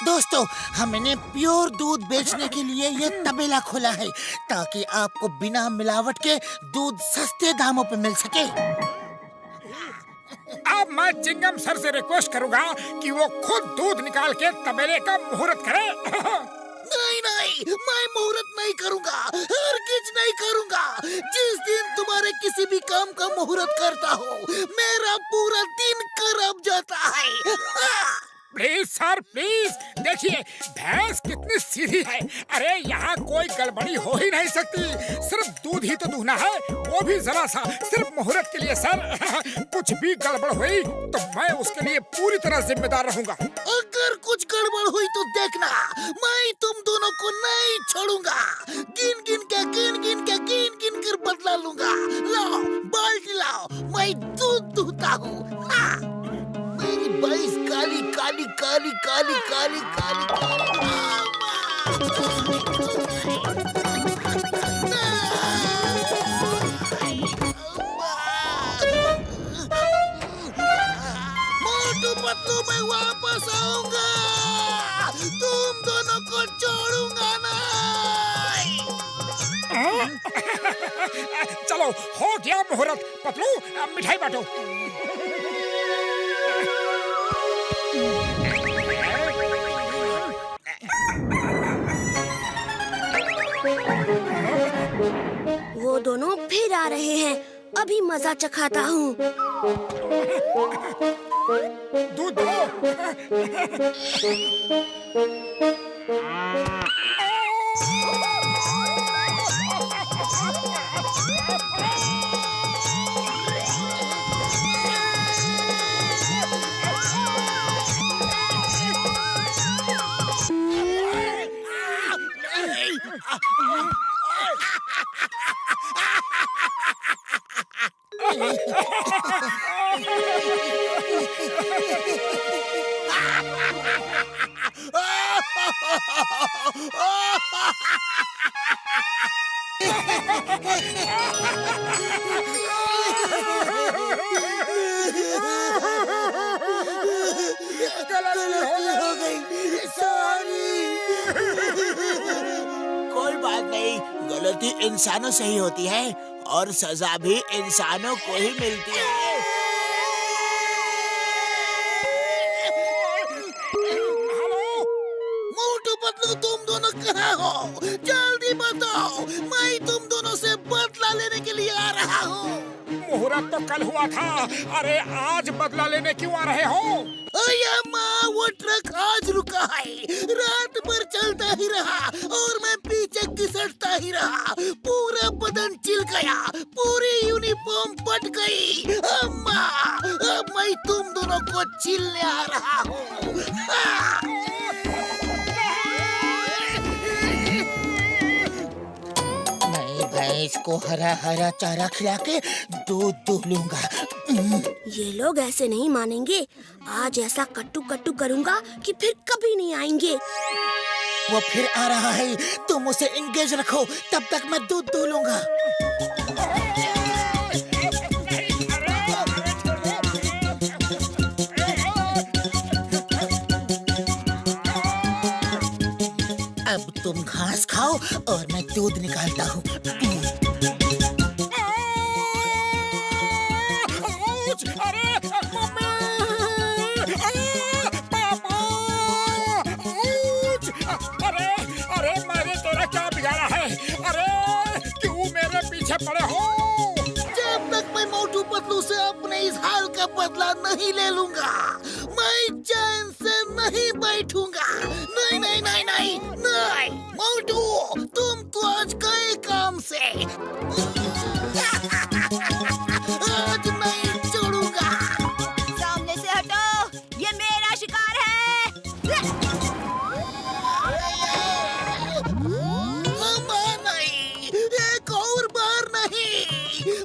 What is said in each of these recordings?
दोस्तों, हमने प्योर दूध बेचने के लिए ये तबेला खोला है ताकि आपको बिना मिलावट के दूध सस्ते दामों पे मिल सके। अब मैं चिंगम सर से रिक्वेस्ट करूंगा कि वो खुद दूध निकाल के तबेले का मुहूर्त करे। नहीं नहीं, मैं मुहूर्त नहीं करूंगा, हरगिज नहीं करूंगा। जिस दिन तुम्हारे किसी भी काम का मुहूर्त करता हो, मेरा पूरा दिन खराब जाता है। प्लीज सर प्लीज, देखिए भैंस कितनी सीधी है। अरे यहाँ कोई गड़बड़ी हो ही नहीं सकती, सिर्फ दूध ही तो दूहना है, वो भी जरा सा, सिर्फ मुहूर्त के लिए सर। कुछ भी गड़बड़ हुई तो मैं उसके लिए पूरी तरह जिम्मेदार रहूंगा। अगर कुछ गड़बड़ हुई तो देखना, मैं तुम दोनों को नहीं छोड़ूंगा। गिन गिन कर बदला लूंगा। लाओ बाल्टी लाओ, मैं दूध दूहता हूँ। मेरी भैंस काली काली काली काली काली काली मोटू पतलू, मैं वापस आऊंगा, तुम दोनों को छोड़ूंगा नहीं। चलो हो गया मुहूर्त। पतलू मिठाई बांटो। वो दोनों फिर आ रहे हैं, अभी मजा चखाता हूँ। दूध दो। गलती हो गई, सॉरी। कोई बात नहीं, गलती इंसानों से ही होती है और सजा भी इंसानों को ही मिलती है। मोटू पतलू, तुम दोनों कहाँ हो? जल्दी बताओ, मैं तुम दोनों से बदला लेने के लिए आ रहा हूँ। मुहूर्त तो कल हुआ था, अरे आज बदला लेने क्यों आ रहे हो? माँ, वो ट्रक आज रुका है, रात भर चलता ही रहा और मैं पीछे घिसटता ही रहा। पूरा बदन चिल गया, पूरी यूनिफॉर्म फट गई। अम्मा, अब मैं तुम दोनों को चिल्ले आ रहा हूँ। मैं भैंस को हरा हरा चारा खिला के दूध दूह लूंगा। ये लोग ऐसे नहीं मानेंगे, आज ऐसा कट्टू कट्टू करूंगा कि फिर कभी नहीं आएंगे। वो फिर आ रहा है, तुम उसे इंगेज रखो, तब तक मैं दूध दूह लूंगा। अब तुम घास खाओ और मैं दूध निकालता हूँ। पड़े हो? जब तक मैं मोटू पतलू से अपने इस हाल का बदला नहीं ले लूंगा, मैं चैन से नहीं बैठूंगा। नहीं नहीं नहीं नहीं नहीं, मोटू, तुम तो आज गए काम से। आज नहीं छोड़ूंगा। सामने से हटो, ये मेरा शिकार है।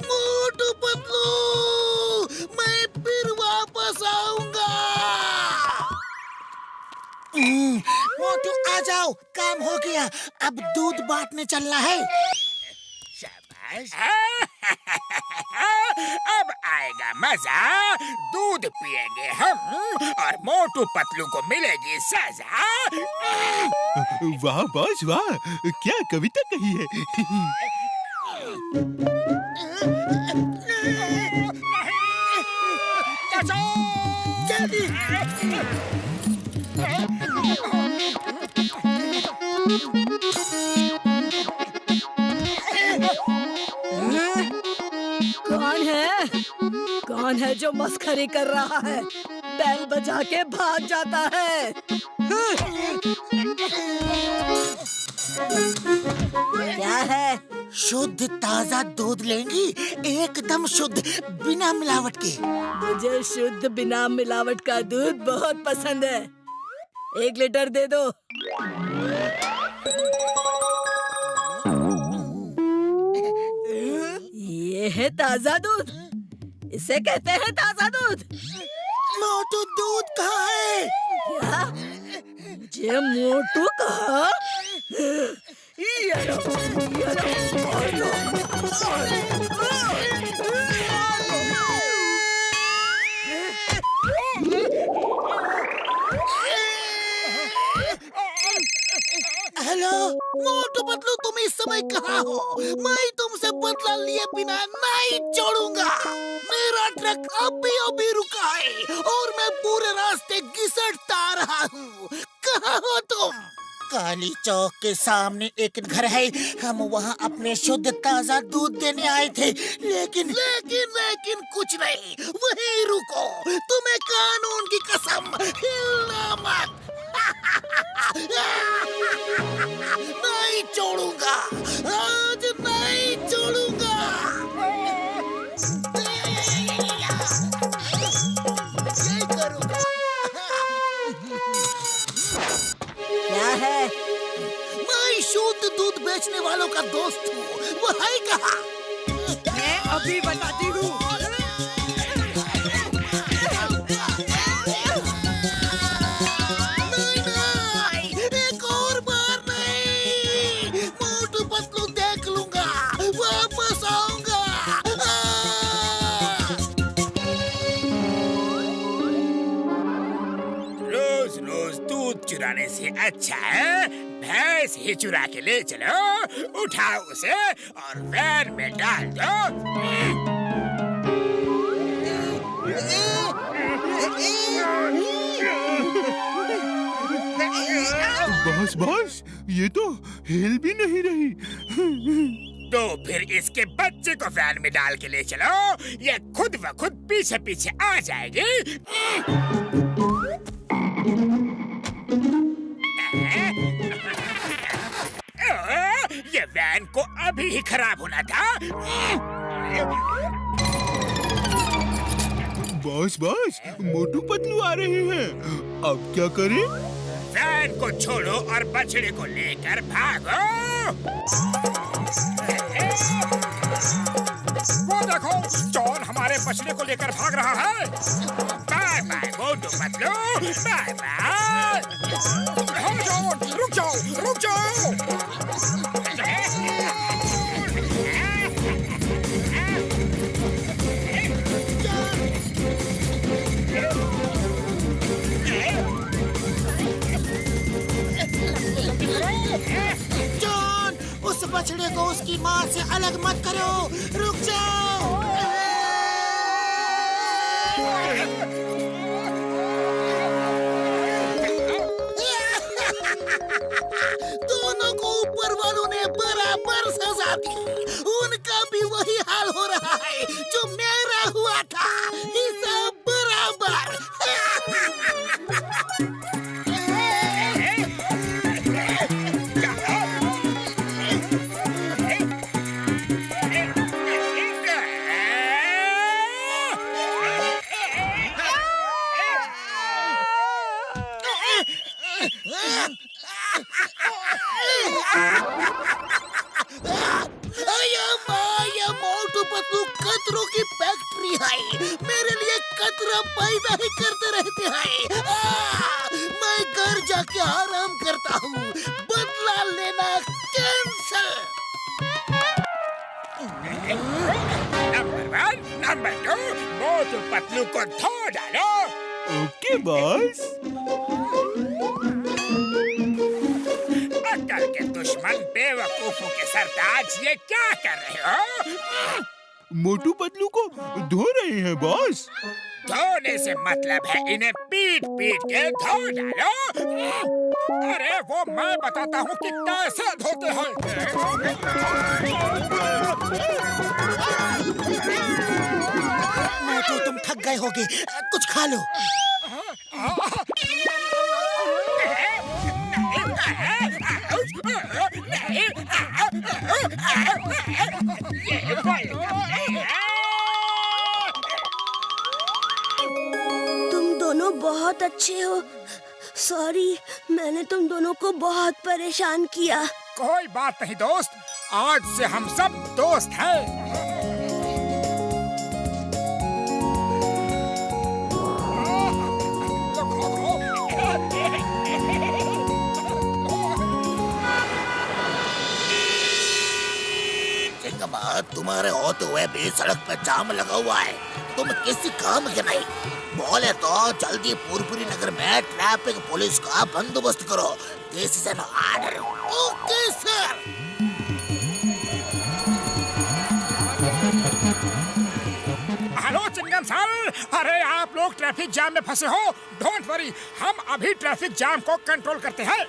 मोटू पतलू, मैं फिर वापस आऊंगा। मोटू आ जाओ, काम हो गया, अब दूध बांटने चलना है। शाबाश। अब आएगा मजा, दूध पिएंगे हम और मोटू पतलू को मिलेगी सजा। वाह बॉस वाह, क्या कविता कही है। जल्दी कौन है जो मस्खरी कर रहा है? बैल बजा के भाग जाता है। क्या है? शुद्ध ताजा दूध लेंगी, एकदम शुद्ध, बिना मिलावट के। मुझे शुद्ध बिना मिलावट का दूध बहुत पसंद है। 1 लीटर दे दो। ये है ताजा दूध, इसे कहते हैं ताजा दूध। मोटू दूध कहाँ है? क्या? मुझे मोटू कहा? ये लो, ये लो, हेलो मोटू पतलू, तुम इस समय कहाँ हो? मैं तुमसे बदला लिए बिना नहीं छोड़ूंगा। मेरा ट्रक अभी रुका है और मैं पूरे रास्ते घिसटता आ रहा हूँ। कहाँ हो तुम? काली चौक के सामने एक घर है, हम वहाँ अपने शुद्ध ताजा दूध देने आए थे, लेकिन कुछ नहीं। वहीं रुको, तुम्हें कानून की कसम, हिलना मत। नहीं छोड़ूंगा, आज नहीं छोड़ूंगा। यही करूंगा। क्या है? मैं शुद्ध दूध बेचने वालों का दोस्त हूँ, वो है कहाँ? मैं अभी बताती हूँ। चुराने से अच्छा है भैंस ही चुरा के ले चलो, उठाओ उसे और वैन में डाल दो। बॉस, ये तो हिल भी नहीं रही। तो फिर इसके बच्चे को वैन में डाल के ले चलो, ये खुद ब खुद पीछे पीछे आ जाएगी। ये वैन को अभी ही खराब होना था। बॉस, मोटू पतलू आ रहे हैं, अब क्या करें? वैन को छोड़ो और बछड़े को लेकर भागो। वो देखो, जॉन हमारे बछड़े को लेकर भाग रहा है। Bye bye Motu Patlu, bye bye. John, रुक जाओ। जॉन, उस बछड़े को उसकी माँ से अलग मत करो, रुक जाओ। दोनों को ऊपर वालों ने बराबर सजा दी। उनका भी वही हाल हो रहा है जो मेरा हुआ था, हिसाब बराबर। मोटू पतलू कतरों की फैक्ट्री है, मेरे लिए कतरा पैदा ही करते रहते हैं। मैं घर जाके आराम करता हूँ, बदला लेना cancel. Number 1, number 2, Motu Patlu को धो डालो। Okay boss. अक्ल के दुश्मन बेवकूफों के सरताज, ये क्या कर रहे हो? मोटू पतलू को धो रहे हैं बॉस। धोने से मतलब है इन्हें पीट पीट के धो डालो। अरे वो मैं बताता हूँ कि कैसे धोते हैं। मोटू तुम थक गए होगे, कुछ खा लो। तुम दोनों बहुत अच्छे हो। सॉरी, मैंने तुम दोनों को बहुत परेशान किया। कोई बात नहीं दोस्त, आज से हम सब दोस्त हैं। तुम्हारे होते हुए भी सड़क पे जाम लगा हुआ है, तुम किसी काम के नहीं। बोले तो जल्दी पुरपुरी नगर में ट्रैफिक पुलिस का बंदोबस्त करो। This is an order. Okay sir. Hello Chingam sir, अरे आप लोग ट्रैफिक जाम में फंसे हो। डोंट वरी, हम अभी ट्रैफिक जाम को कंट्रोल करते हैं।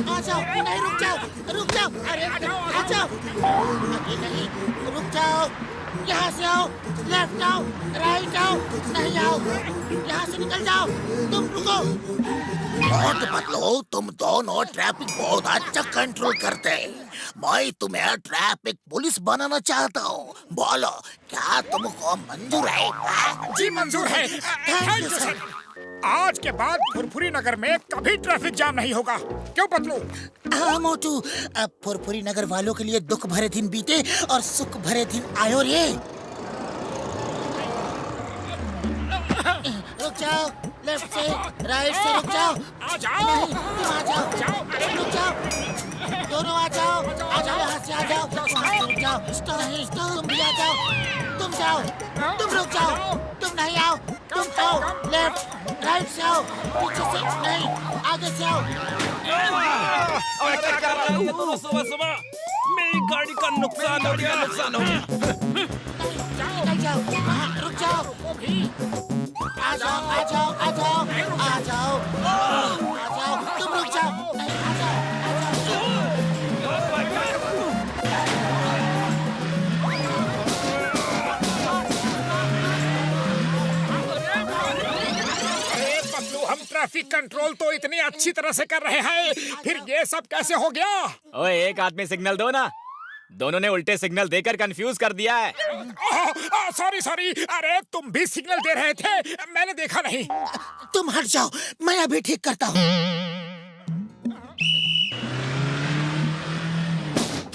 आ जाओ, नहीं रुक जाओ, रुक जाओ, अरे आ जाओ, अभी नहीं, रुक जाओ, यहाँ से आओ, लेफ्ट आओ, राइट आओ, नहीं आओ, यहाँ से निकल जाओ, तुम रुको। बहुत पतलो, तुम दोनों ट्रैफिक बहुत अच्छा कंट्रोल करते हैं। मैं तुम्हें ट्रैफिक पुलिस बनाना चाहता हूँ। बोलो, क्या तुमको मंजूर है? जी मंजूर है। Thank you sir. आज के बाद फुरफुरी नगर में कभी ट्रैफिक जाम नहीं होगा। क्यों पतलू? हाँ मोटू, अब फुरफुरी नगर वालों के लिए दुख भरे दिन बीते और सुख भरे दिन आयो रे। रुक जाओ, लेफ्ट से राइट से रुक जाओ। आ जाओ। नहीं, तुम आ जाओ, रुक जाओ, दोनों आ जाओ, यहाँ से आ जाओ, वहाँ से रुक जाओ। नहीं, तुम भी आ जाओ, तुम जाओ, तुम रुक जाओ, तुम नहीं आओ, तुम आओ, लेफ्ट राइट से आओ, पीछे से नहीं, आगे से आओ। और क्या कर रहे हो तुम सुबह? मेरी गाड़ी का नुकसान हो गया। निकल जाओ, रुक जाओ, आ जाओ, आ जाओ, आ जाओ, आ जाओ, आ जाओ, तुम रुक जाओ, नहीं, आ जाओ, हम ट्रैफिक कंट्रोल तो इतनी अच्छी तरह से कर रहे हैं, फिर ये सब कैसे हो गया? ओए, एक आदमी सिग्नल दो ना। दोनों ने उल्टे सिग्नल देकर कंफ्यूज कर दिया है। सॉरी सॉरी, अरे तुम भी सिग्नल दे रहे थे, मैंने देखा नहीं। तुम हट जाओ, मैं अभी ठीक करता हूँ।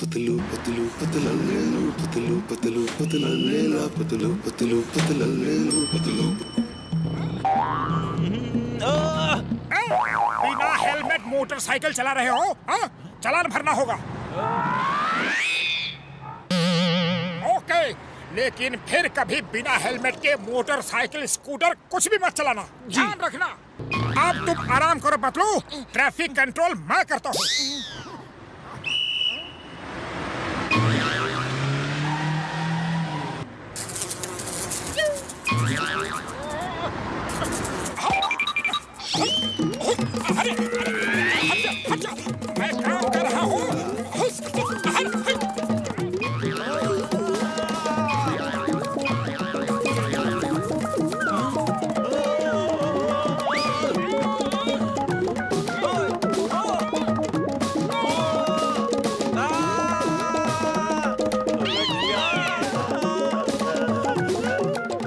पतलू पतलू पतला लेलू, पतलू पतलू पतला लेला, पतलू पतलू पतला लेलू, पतलू। बिना हेलमेट मोटरसाइकिल चला रहे हो? हाँ? चालान भरना होगा। ओके, लेकिन फिर कभी बिना हेलमेट के मोटरसाइकिल, स्कूटर कुछ भी मत चलाना, ध्यान रखना। अब तुम आराम करो पतलू, ट्रैफिक कंट्रोल मैं करता हूँ। अरे हट जा, मैं काम कर रहा हूँ।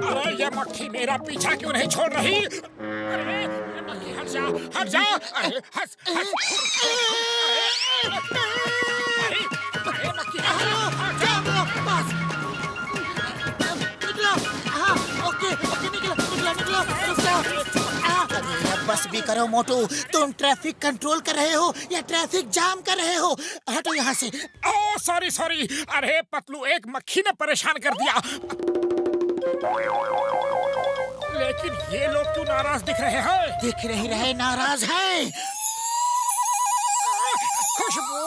अरे ये मक्खी मेरा पीछा क्यों नहीं छोड़ रही? अरे हट जा, हट जा, अरे हट, हट। अरे मक्खी, निकलो, हाँ, ओके, ओके, निकलो, निकलो, निकलो, रुक जाओ। बस भी करो मोटू, तुम ट्रैफिक कंट्रोल कर रहे हो या ट्रैफिक जाम कर रहे हो? हटो यहाँ से। ओह सॉरी सॉरी, अरे पतलू एक मक्खी ने परेशान कर दिया। लेकिन ये लोग क्यों नाराज दिख रहे हैं? दिख नहीं रहे नाराज हैं। खुशबू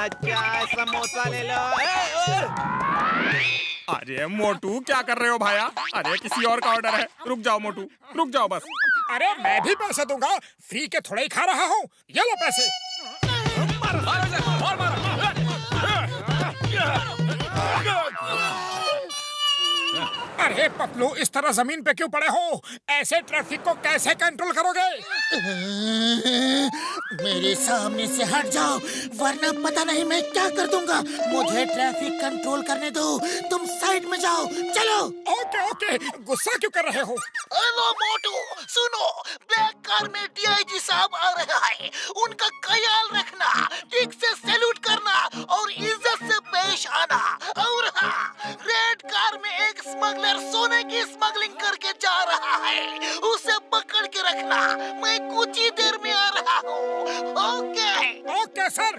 चाय समोसा ले लो। अरे मोटू क्या कर रहे हो भाया? अरे किसी और का ऑर्डर है, रुक जाओ मोटू, रुक जाओ बस। अरे मैं भी पैसे दूंगा, फ्री के थोड़े ही खा रहा हूँ। ये लो पैसे। अरे पतलू इस तरह जमीन पे क्यों पड़े हो? ऐसे ट्रैफिक को कैसे कंट्रोल करोगे? मेरे सामने से हट जाओ वरना पता नहीं मैं क्या कर दूंगा। मुझे ट्रैफिक कंट्रोल करने दो, तुम साइड में जाओ। चलो। ओके ओके, गुस्सा क्यों कर रहे हो? हेलो मोटू, सुनो, ब्लैक कार में डीआईजी साहब आ रहे हैं। उनका ख्याल रखना, ठीक से सैल्यूट करना और इज्जत से पेश आना। और हाँ, रेड कार में एक स्मगलर सोने की स्मगलिंग करके जा रहा है, उसे पकड़ के रखना। मैं कुछ ही देर में आ रहा हूँ। Okay okay sir.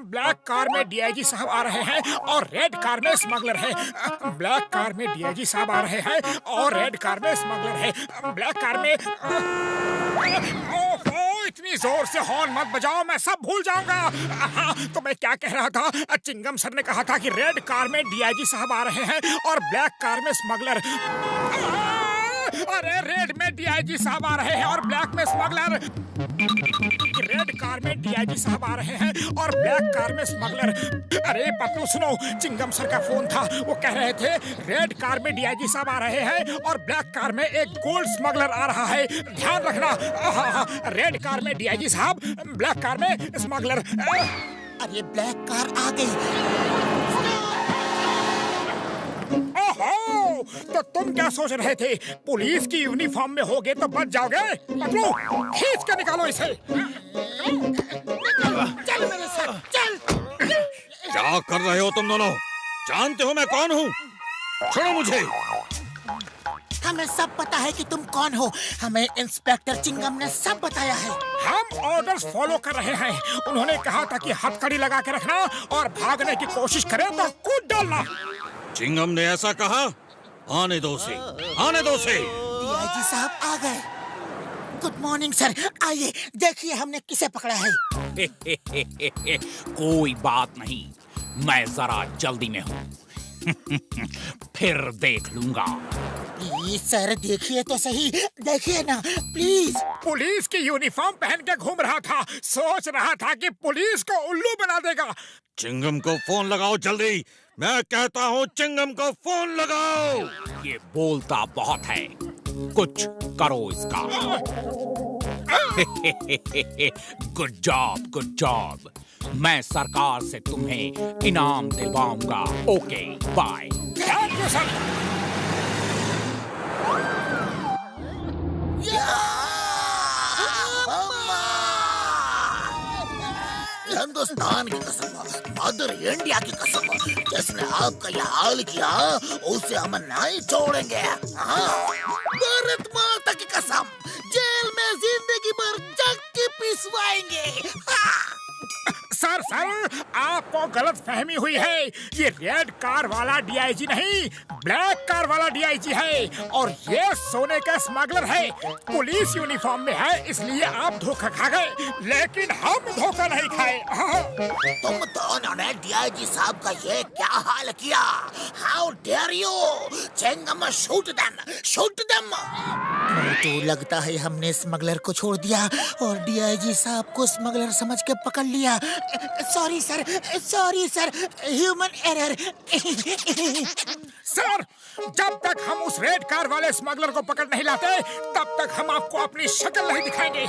Black car में डीआईजी साहब आ रहे हैं और रेड कार में स्मगलर है। ब्लैक कार में डीआईजी साहब आ रहे हैं और रेड कार में स्मगलर है। ब्लैक कार में ओहो, इतनी जोर से हॉर्न मत बजाओ, मैं सब भूल जाऊंगा। हाँ, तो मैं क्या कह रहा था? चिंगम सर ने कहा था कि रेड कार में डीआईजी साहब आ रहे हैं और ब्लैक कार में स्मगलर। अरे रेड में डीआईजी साहब आ रहे हैं और ब्लैक में स्मगलर। रेड कार में डीआईजी साहब आ रहे हैं और ब्लैक कार में स्मगलर। अरे पतलू सुनो, चिंगम सर का फोन था, वो कह रहे थे रेड कार में डीआईजी साहब आ रहे हैं और ब्लैक कार में एक गोल्ड स्मगलर आ रहा है। ध्यान रखना। रेड कार में डीआईजी साहब, ब्लैक कार में स्मगलर। अरे ब्लैक कार आ गई। ओहो, तो तुम क्या सोच रहे थे? पुलिस की यूनिफॉर्म में होगे तो बच जाओगे? पतलू खींच के निकालो इसे। चल मेरे साथ, चल। क्या कर रहे हो तुम दोनों? जानते हो मैं कौन हूँ? छोड़ो मुझे। हमें सब पता है कि तुम कौन हो। हमें इंस्पेक्टर चिंगम ने सब बताया है। हम ऑर्डर्स फॉलो कर रहे हैं। उन्होंने कहा था कि हथकड़ी लगा के रखना और भागने की कोशिश करे तो कूद डालना। चिंगम ने ऐसा कहा? आने दो से, आने दो से। डीआईजी साहब आ गए। गुड मॉर्निंग सर, आइए देखिए हमने किसे पकड़ा है। कोई बात नहीं, मैं जरा जल्दी में हूँ। फिर देख लूंगा। प्लीज सर देखिए तो सही, देखिए ना प्लीज। पुलिस की यूनिफॉर्म पहन के घूम रहा था, सोच रहा था कि पुलिस को उल्लू बना देगा। चिंगम को फोन लगाओ जल्दी, मैं कहता हूँ चिंगम को फोन लगाओ। ये बोलता बहुत है, कुछ करो इसका। Good job, good job. मैं सरकार से तुम्हें इनाम दिलवाऊंगा। Okay bye. Thank you sir. Hindustan की कसम, मदर इंडिया की कसम, जिसने आपका यह हाल किया उसे हम नहीं छोड़ेंगे। हाँ, भारत माता की कसम, जेल में जिंदगी भर चक्की पिसवाएंगे। हाँ। सर आपको गलत फहमी हुई है। ये रेड कार वाला डीआईजी नहीं, ब्लैक कार वाला डीआईजी है और ये सोने का स्मगलर है। पुलिस यूनिफॉर्म में है इसलिए आप धोखा खा गए, लेकिन हम धोखा नहीं खाए। तुम दोनों ने डीआईजी साहब का ये क्या हाल किया? How dare you? Chingam shoot them, shoot them. तो लगता है हमने स्मगलर को छोड़ दिया और डीआईजी साहब को स्मगलर समझ के पकड़ लिया। Sorry sir, human error. Sir, जब तक हम उस रेड कार वाले स्मगलर को पकड़ नहीं लाते तब तक हम आपको अपनी शक्ल नहीं दिखाएंगे।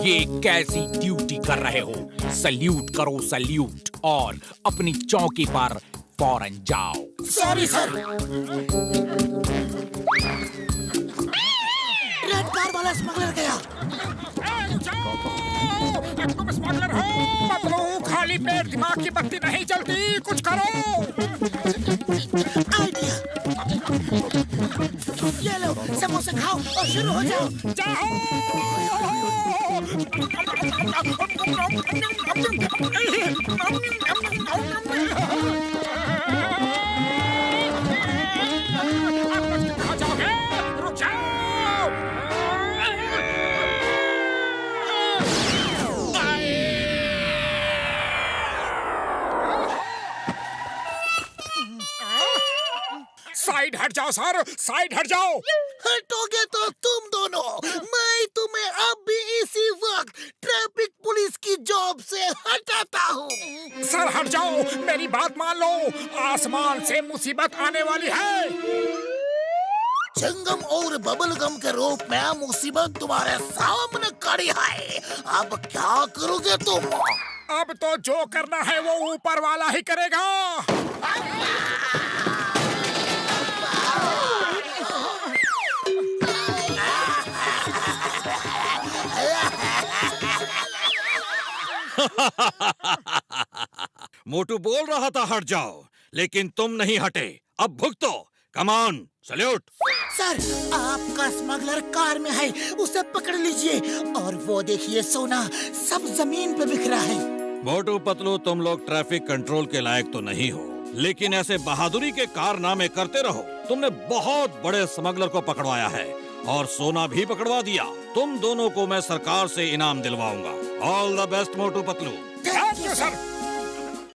ये कैसी ड्यूटी कर रहे हो? सल्यूट करो सल्यूट और अपनी चौकी पर फौरन जाओ। Sorry sir. रेड कार वाला स्मगलर गया। तुम स्मगलर हो? मतलब खाली पेट दिमाग की बत्ती नहीं चलती, कुछ करो। आइडिया। ये लो समोसे खाओ और शुरू हो जाओ। खा जाओगे? रुक जाओ। साइड हट जाओ सर, साइड हट जाओ। हटोगे तो तुम दोनों, मैं तुम्हें अब भी इसी वक्त ट्रैफिक पुलिस की जॉब से हटाता हूँ। सर हट जाओ, मेरी बात मान लो, आसमान से मुसीबत आने वाली है। चिंगम और बबल गम के रूप में मुसीबत तुम्हारे सामने खड़ी है। अब क्या करोगे तुम? अब तो जो करना है वो ऊपर वाला ही करेगा। मोटू बोल रहा था हट जाओ, लेकिन तुम नहीं हटे। अब भुगतो। Come on, salute. सर, आपका स्मगलर कार में है, उसे पकड़ लीजिए। और वो देखिए सोना सब जमीन पे बिखरा है। मोटू पतलू, तुम लोग ट्रैफिक कंट्रोल के लायक तो नहीं हो, लेकिन ऐसे बहादुरी के कारनामे करते रहो। तुमने बहुत बड़े स्मगलर को पकड़वाया है और सोना भी पकड़वा दिया। तुम दोनों को मैं सरकार से इनाम दिलवाऊंगा। All the best Motu Patlu. Thank you sir.